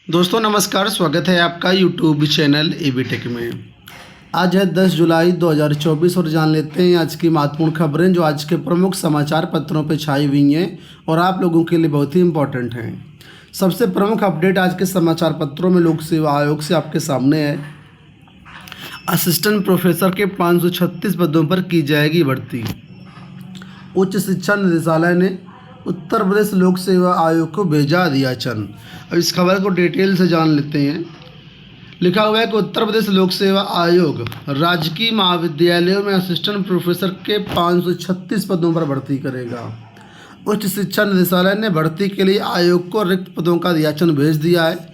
दोस्तों नमस्कार, स्वागत है आपका यूट्यूब चैनल एबी टेक में। आज है 10 जुलाई 2024 और जान लेते हैं आज की महत्वपूर्ण खबरें जो आज के प्रमुख समाचार पत्रों पर छाई हुई हैं और आप लोगों के लिए बहुत ही इम्पोर्टेंट हैं। सबसे प्रमुख अपडेट आज के समाचार पत्रों में लोक सेवा आयोग से आपके सामने है। असिस्टेंट प्रोफेसर के 536 पदों पर की जाएगी भर्ती। उच्च शिक्षा निदेशालय ने उत्तर प्रदेश लोक सेवा आयोग को भेजा अध्याचन। अब इस खबर को डिटेल से जान लेते हैं। लिखा हुआ है कि उत्तर प्रदेश लोक सेवा आयोग राजकीय महाविद्यालयों में असिस्टेंट प्रोफेसर के 536 पदों पर भर्ती करेगा। उच्च शिक्षा निदेशालय ने भर्ती के लिए आयोग को रिक्त पदों का अध्याचन भेज दिया है।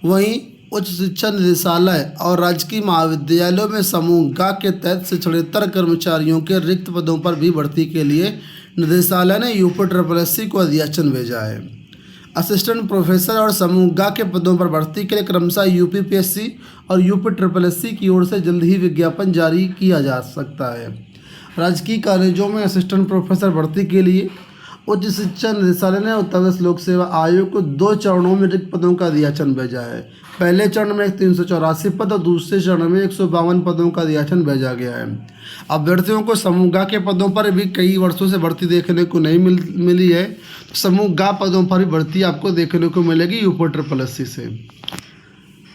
वहीं उच्च शिक्षा निदेशालय और राजकीय महाविद्यालयों में समूह ग के तहत 76 कर्मचारियों के रिक्त पदों पर भी भर्ती के लिए निदेशालय ने यूपीएससी को अध्याचन भेजा है। असिस्टेंट प्रोफेसर और समूह ग के पदों पर भर्ती के लिए क्रमशः यूपीपीएससी और यूपीएससी की ओर से जल्द ही विज्ञापन जारी किया जा सकता है। राजकीय कॉलेजों में असिस्टेंट प्रोफेसर भर्ती के लिए उच्च शिक्षा निदेशालय ने उत्तर प्रदेश लोक सेवा आयोग को 2 चरणों में रिक्त पदों का अध्याचन भेजा है। पहले चरण में 384 पद और दूसरे चरण में 152 पदों का अध्याचन भेजा गया है। अभ्यर्थियों को समूह ग के पदों पर भी कई वर्षों से भर्ती देखने को नहीं मिली है, तो समूह ग पदों पर भी भर्ती आपको देखने को मिलेगी यूपीएससी से।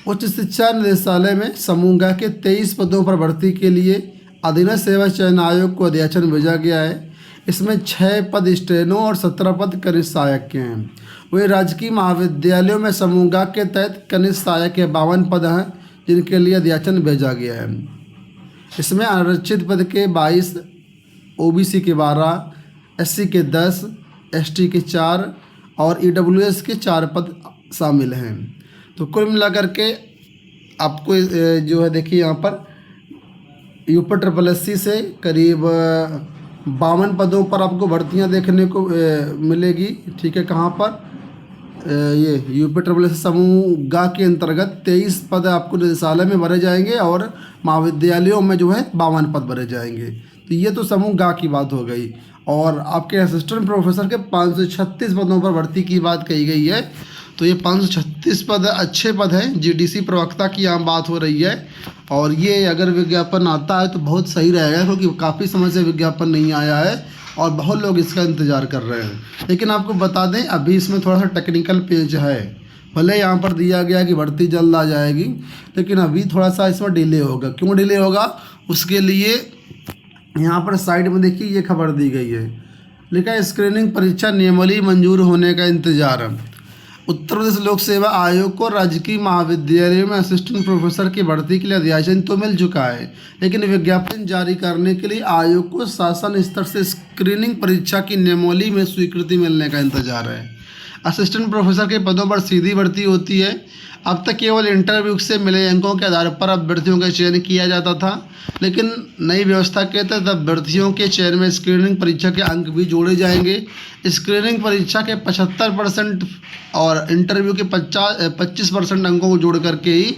उच्च शिक्षा निदेशालय में समूह ग के 23 पदों पर भर्ती के लिए अधीनस्थ सेवा चयन आयोग को अध्याचन भेजा गया है। इसमें 6 पद स्टेनो और 17 पद कनिष्ठ सहायक के हैं। वही राजकीय महाविद्यालयों में समूह ग के तहत कनिष्ठ सहायक के 52 पद हैं जिनके लिए अध्याचन भेजा गया है। इसमें आरक्षित पद के 22, ओबीसी के 12, एससी के 10, एसटी के 4 और ईडब्ल्यूएस के 4 पद शामिल हैं। तो कुल मिलाकर के आपको जो है देखिए यहाँ पर यूपीएससी से करीब 52 पदों पर आपको भर्तियां देखने को मिलेगी। ठीक है, कहाँ पर ये यूपीएससी समूह ग के अंतर्गत 23 पद आपको निदेशालय में भरे जाएंगे और महाविद्यालयों में जो है 52 पद भरे जाएंगे। तो ये तो समूह ग की बात हो गई। और आपके असिस्टेंट प्रोफेसर के 536 पदों पर भर्ती की बात कही गई है। तो ये 536 पद अच्छे पद हैं। जीडीसी प्रवक्ता की यहाँ बात हो रही है और ये अगर विज्ञापन आता है तो बहुत सही रहेगा, क्योंकि काफ़ी समय से विज्ञापन नहीं आया है और बहुत लोग इसका इंतज़ार कर रहे हैं। लेकिन आपको बता दें अभी इसमें थोड़ा सा टेक्निकल पेज है। भले यहाँ पर दिया गया कि भर्ती जल्द आ जाएगी, लेकिन अभी थोड़ा सा इसमें डिले होगा। क्यों डिले होगा, उसके लिए यहाँ पर साइड में देखिए ये खबर दी गई है। लिखा है स्क्रीनिंग परीक्षा नियमावली मंजूर होने का इंतजार। उत्तर प्रदेश लोक सेवा आयोग को राजकीय महाविद्यालयों में असिस्टेंट प्रोफेसर की भर्ती के लिए अध्याचन तो मिल चुका है, लेकिन विज्ञापन जारी करने के लिए आयोग को शासन स्तर से स्क्रीनिंग परीक्षा की नियमावली में स्वीकृति मिलने का इंतजार है। असिस्टेंट प्रोफेसर के पदों पर सीधी भर्ती होती है। अब तक केवल इंटरव्यू से मिले अंकों के आधार पर अभ्यर्थियों का चयन किया जाता था, लेकिन नई व्यवस्था के तहत अभ्यर्थियों के चयन में स्क्रीनिंग परीक्षा के अंक भी जोड़े जाएंगे। स्क्रीनिंग परीक्षा के 75% और इंटरव्यू के 25% अंकों को जोड़ करके ही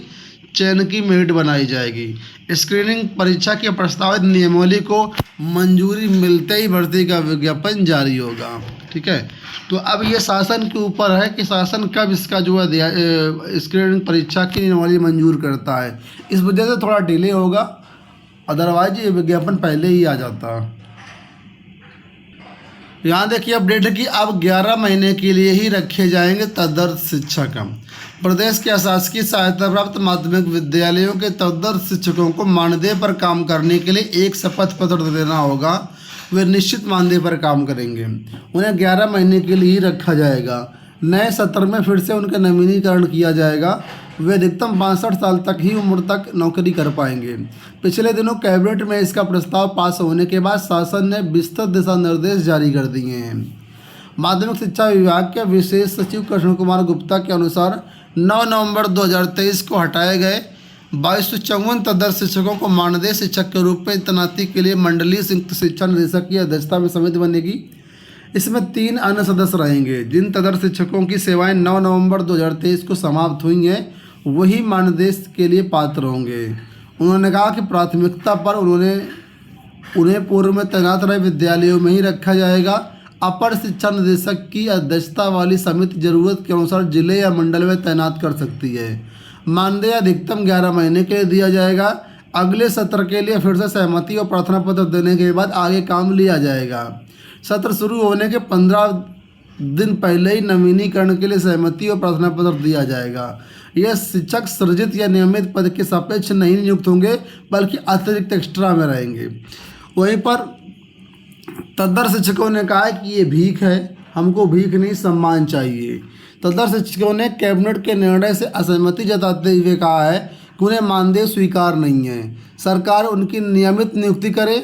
चयन की मेरिट बनाई जाएगी। स्क्रीनिंग परीक्षा के प्रस्तावित नियमावली को मंजूरी मिलते ही भर्ती का विज्ञापन जारी होगा। ठीक है, तो अब ये शासन के ऊपर है कि शासन कब इसका जो है स्क्रीनिंग परीक्षा की नियमावली मंजूर करता है। इस वजह से थोड़ा डिले होगा, अदरवाइज ये विज्ञापन पहले ही आ जाता। यहाँ देखिए अपडेट है कि अब 11 महीने के लिए ही रखे जाएंगे तदर्थ शिक्षक। प्रदेश के अशासकीय सहायता प्राप्त माध्यमिक विद्यालयों के तदर्थ शिक्षकों को मानदेय पर काम करने के लिए एक शपथ पत्र देना होगा। वे निश्चित मानदेय पर काम करेंगे। उन्हें 11 महीने के लिए ही रखा जाएगा। नए सत्र में फिर से उनका नवीनीकरण किया जाएगा। वे अधिकतम 62 साल तक ही उम्र तक नौकरी कर पाएंगे। पिछले दिनों कैबिनेट में इसका प्रस्ताव पास होने के बाद शासन ने विस्तृत दिशा निर्देश जारी कर दिए हैं। माध्यमिक शिक्षा विभाग के विशेष सचिव कृष्ण कुमार गुप्ता के अनुसार 9 नवंबर 2023 को हटाए गए 2254 तदर्थ शिक्षकों को मानदेय शिक्षक के रूप में तैनाती के लिए मंडलीय संयुक्त शिक्षा निदेशक की अध्यक्षता में समिति बनेगी। इसमें 3 अन्य सदस्य रहेंगे। जिन तदर्थ शिक्षकों की सेवाएं 9 नवंबर 2023 को समाप्त हुई हैं वही मानदेय के लिए पात्र होंगे। उन्होंने कहा कि प्राथमिकता पर उन्हें पूर्व में तैनात रहे विद्यालयों में ही रखा जाएगा। अपर शिक्षा निदेशक की अध्यक्षता वाली समिति जरूरत के अनुसार जिले या मंडल में तैनात कर सकती है। मानदेय अधिकतम 11 महीने के लिए दिया जाएगा। अगले सत्र के लिए फिर से सहमति और प्रार्थना पत्र देने के बाद आगे काम लिया जाएगा। सत्र शुरू होने के 15 दिन पहले ही नवीनीकरण के लिए सहमति और प्रार्थना पत्र दिया जाएगा। यह शिक्षक सृजित या नियमित पद के सापेक्ष नहीं नियुक्त होंगे, बल्कि अतिरिक्त एक्स्ट्रा में रहेंगे। वहीं पर तदर शिक्षकों ने कहा है कि ये भीख है, हमको भीख नहीं सम्मान चाहिए। तदर शिक्षकों ने कैबिनेट के निर्णय से असहमति जताते हुए कहा है कि उन्हें मानदेय स्वीकार नहीं है। सरकार उनकी नियमित नियुक्ति करे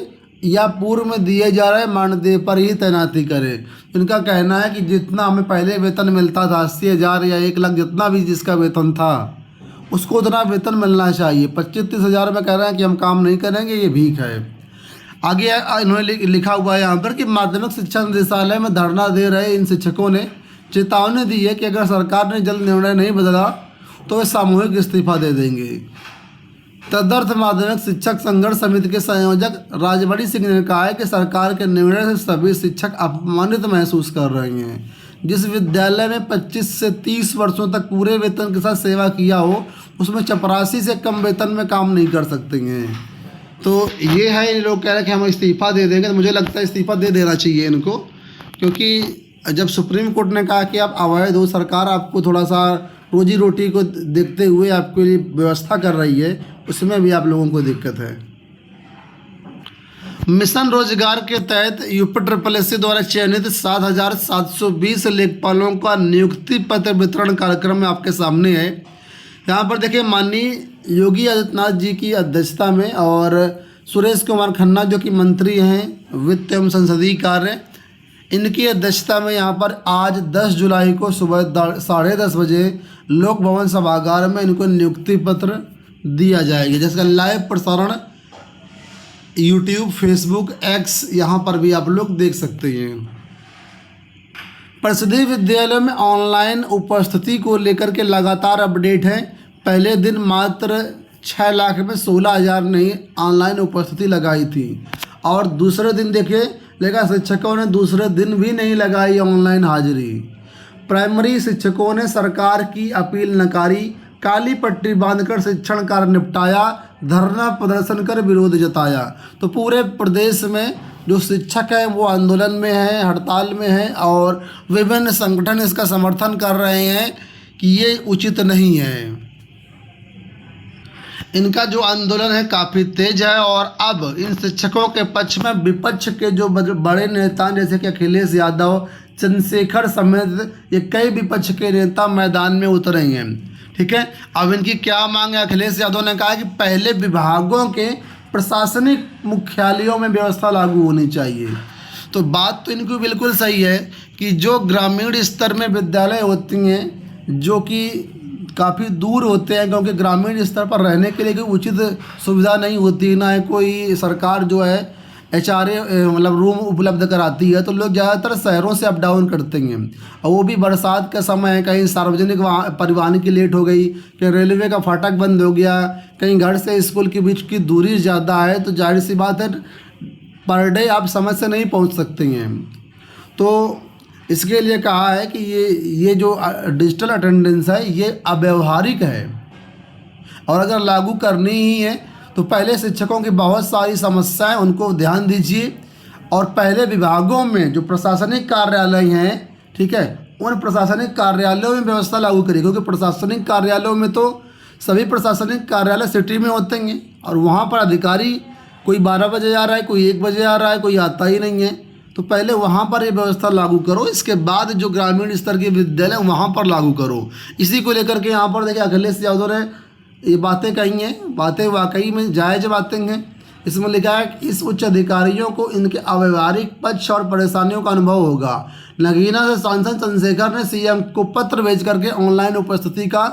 या पूर्व में दिए जा रहे मानदेय पर ही तैनाती करे। इनका कहना है कि जितना हमें पहले वेतन मिलता था 80,000 या 1 लाख, जितना भी जिसका वेतन था उसको उतना वेतन मिलना चाहिए। 25-30 हज़ार में कह रहे हैं कि हम काम नहीं करेंगे, ये भीख है। आगे इन्होंने लिखा हुआ है यहाँ पर कि माध्यमिक शिक्षा निदेशालय में धरना दे रहे इन शिक्षकों ने चेतावनी दी है कि अगर सरकार ने जल्द निर्णय नहीं बदला तो वे सामूहिक इस्तीफा दे देंगे। तदर्थ माध्यमिक शिक्षक संघर्ष समिति के संयोजक राजबड़ी सिंह ने कहा है कि सरकार के निर्णय से सभी शिक्षक अपमानित महसूस कर रहे हैं। जिस विद्यालय में 25 से 30 वर्षों तक पूरे वेतन के साथ सेवा किया हो, उसमें चपरासी से कम वेतन में काम नहीं कर सकते हैं। तो ये है, इन लोग कह रहे हैं कि हम इस्तीफ़ा दे देंगे। तो मुझे लगता है इस्तीफ़ा दे देना चाहिए इनको, क्योंकि जब सुप्रीम कोर्ट ने कहा कि आप अवैध हो, सरकार आपको थोड़ा सा रोजी रोटी को देखते हुए आपके लिए व्यवस्था कर रही है, उसमें भी आप लोगों को दिक्कत है। मिशन रोजगार के तहत UPSSC द्वारा चयनित 7,720 लेखपालों का नियुक्ति पत्र वितरण कार्यक्रम में आपके सामने है। यहाँ पर देखिए, माननीय योगी आदित्यनाथ जी की अध्यक्षता में और सुरेश कुमार खन्ना जो कि मंत्री हैं वित्त एवं संसदीय कार्य, इनकी अध्यक्षता में यहाँ पर आज 10 जुलाई को सुबह 10:30 बजे लोक भवन सभागार में इनको नियुक्ति पत्र दिया जाएगा, जिसका लाइव प्रसारण YouTube, Facebook, X यहाँ पर भी आप लोग देख सकते हैं। परिषदीय विद्यालयों में ऑनलाइन उपस्थिति को लेकर के लगातार अपडेट है। पहले दिन मात्र 6 लाख में 16,000 ने ऑनलाइन उपस्थिति लगाई थी, और दूसरे दिन देखिए लेकिन शिक्षकों ने दूसरे दिन भी नहीं लगाई ऑनलाइन हाजिरी। प्राइमरी शिक्षकों ने सरकार की अपील नकारी, काली पट्टी बांधकर शिक्षण कार्य निपटाया, धरना प्रदर्शन कर विरोध जताया। तो पूरे प्रदेश में जो शिक्षक हैं वो आंदोलन में हैं, हड़ताल में हैं, और विभिन्न संगठन इसका समर्थन कर रहे हैं कि ये उचित नहीं है। इनका जो आंदोलन है काफ़ी तेज है, और अब इन शिक्षकों के पक्ष में विपक्ष के जो बड़े नेता जैसे कि अखिलेश यादव, चंद्रशेखर समेत ये कई विपक्ष के नेता मैदान में उतरेंगे। ठीक है, अब इनकी क्या मांग है? अखिलेश यादव ने कहा कि पहले विभागों के प्रशासनिक मुख्यालयों में व्यवस्था लागू होनी चाहिए। तो बात तो इनकी बिल्कुल सही है कि जो ग्रामीण स्तर में विद्यालय होती हैं जो कि काफ़ी दूर होते हैं, क्योंकि ग्रामीण स्तर पर रहने के लिए कोई उचित सुविधा नहीं होती, ना है कोई सरकार जो है HRA मतलब रूम उपलब्ध कराती है, तो लोग ज़्यादातर शहरों से अप डाउन करते हैं। और वो भी बरसात का समय है, कहीं सार्वजनिक परिवहन की लेट हो गई, कहीं रेलवे का फाटक बंद हो गया, कहीं घर से स्कूल के बीच की दूरी ज़्यादा है, तो जाहिर सी बात है पर डे आप समय से नहीं पहुंच सकते हैं। तो इसके लिए कहा है कि ये जो डिजिटल अटेंडेंस है ये अव्यावहारिक है, और अगर लागू करनी ही है तो पहले शिक्षकों की बहुत सारी समस्याएं उनको ध्यान दीजिए, और पहले विभागों में जो प्रशासनिक कार्यालय हैं, ठीक है, उन प्रशासनिक कार्यालयों में व्यवस्था लागू करिए, क्योंकि प्रशासनिक कार्यालयों में तो सभी प्रशासनिक कार्यालय सिटी में होते हैं, और वहाँ पर अधिकारी कोई 12 बजे आ रहा है, कोई 1 बजे आ रहा है, कोई आता ही नहीं है। तो पहले वहाँ पर ये व्यवस्था लागू करो, इसके बाद जो ग्रामीण स्तर के विद्यालय वहाँ पर लागू करो। इसी को लेकर के यहाँ पर देखिए अखिलेश यादव ने ये बातें कही हैं, बातें वाकई में जायज़ बातें हैं। इसमें लिखा है कि इस उच्च अधिकारियों को इनके अव्यवहारिक पक्ष और परेशानियों का अनुभव होगा। नगीना से सांसद चंद्रशेखर ने CM को पत्र भेज करके ऑनलाइन उपस्थिति का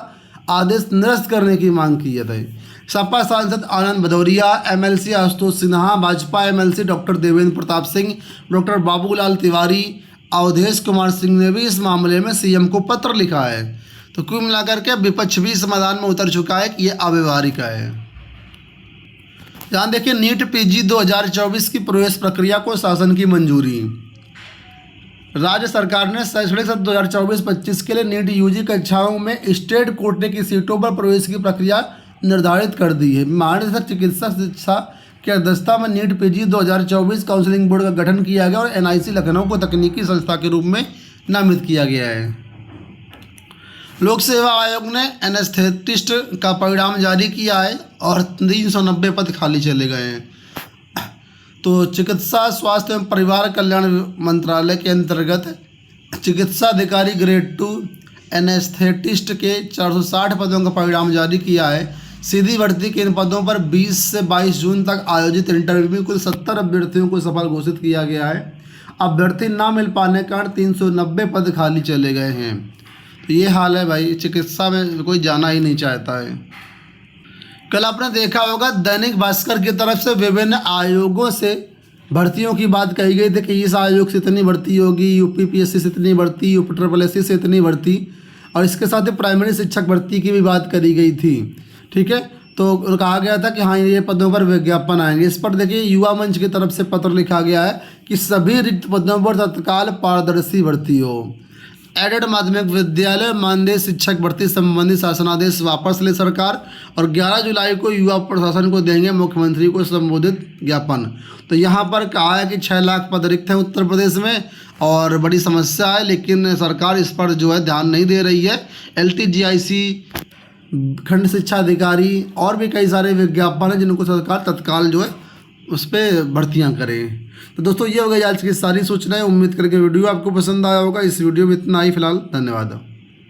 आदेश निरस्त करने की मांग की है। सपा सांसद Anand Bhadauria, MLC Ashutosh Sinha, Bhajpa MLC doctor Devendra Pratap Singh, doctor Babulal Tiwari, Awadhesh Kumar Singh ने भी इस मामले में CM को पत्र लिखा है। तो कुल मिलाकर के विपक्ष भी इस मैदान में उतर चुका है कि ये अव्यवहारिक है। यहाँ देखिए, नीट PG 2024 की प्रवेश प्रक्रिया को शासन की मंजूरी। राज्य सरकार ने शैक्षणिक सत्र 2024-25 के लिए नीट यूजी कक्षाओं में स्टेट कोटे की सीटों पर प्रवेश की प्रक्रिया निर्धारित कर दी है। महानिदेशक चिकित्सा शिक्षा की अध्यक्षता में नीट पीजी 2024 काउंसलिंग बोर्ड का गठन किया गया और एनआईसी लखनऊ को तकनीकी संस्था के रूप में नामित किया गया है। लोक सेवा आयोग ने एनेस्थेटिस्ट का परिणाम जारी किया है और 390 पद खाली चले गए हैं। तो चिकित्सा स्वास्थ्य एवं परिवार कल्याण मंत्रालय के अंतर्गत चिकित्सा अधिकारी ग्रेड 2 एनेस्थेटिस्ट के 460 पदों का परिणाम जारी किया है। सीधी भर्ती के इन पदों पर 20 से 22 जून तक आयोजित इंटरव्यू में कुल 70 अभ्यर्थियों को सफल घोषित किया गया है। अभ्यर्थी ना मिल पाने के कारण 390 पद खाली चले गए हैं। तो ये हाल है भाई, चिकित्सा में कोई जाना ही नहीं चाहता है। कल आपने देखा होगा दैनिक भास्कर की तरफ से विभिन्न आयोगों से भर्तियों की बात कही गई थी कि इस आयोग से इतनी भर्ती होगी, यूपीपीएससी से इतनी भर्ती, यूपीएससी से इतनी भर्ती, और इसके साथ ही प्राइमरी शिक्षक भर्ती की भी बात करी गई थी। ठीक है, तो कहा गया था कि हाँ ये पदों पर विज्ञापन आएंगे। इस पर देखिए युवा मंच की तरफ से पत्र लिखा गया है कि सभी रिक्त पदों पर तत्काल पारदर्शी भर्ती हो। एडेड माध्यमिक विद्यालय मानदेय शिक्षक भर्ती संबंधी शासनादेश वापस ले सरकार, और 11 जुलाई को युवा प्रशासन को देंगे मुख्यमंत्री को संबोधित ज्ञापन। तो यहाँ पर कहा है कि 6 लाख पद रिक्त हैं उत्तर प्रदेश में और बड़ी समस्या है, लेकिन सरकार इस पर जो है ध्यान नहीं दे रही है। LTGIC, खंड शिक्षा अधिकारी और भी कई सारे विज्ञापन हैं जिनको सरकार तत्काल जो है उस पर भर्तियाँ करें। तो दोस्तों ये हो गई आज की सारी सूचनाएं। उम्मीद करके वीडियो आपको पसंद आया होगा। इस वीडियो में इतना ही फिलहाल, धन्यवाद।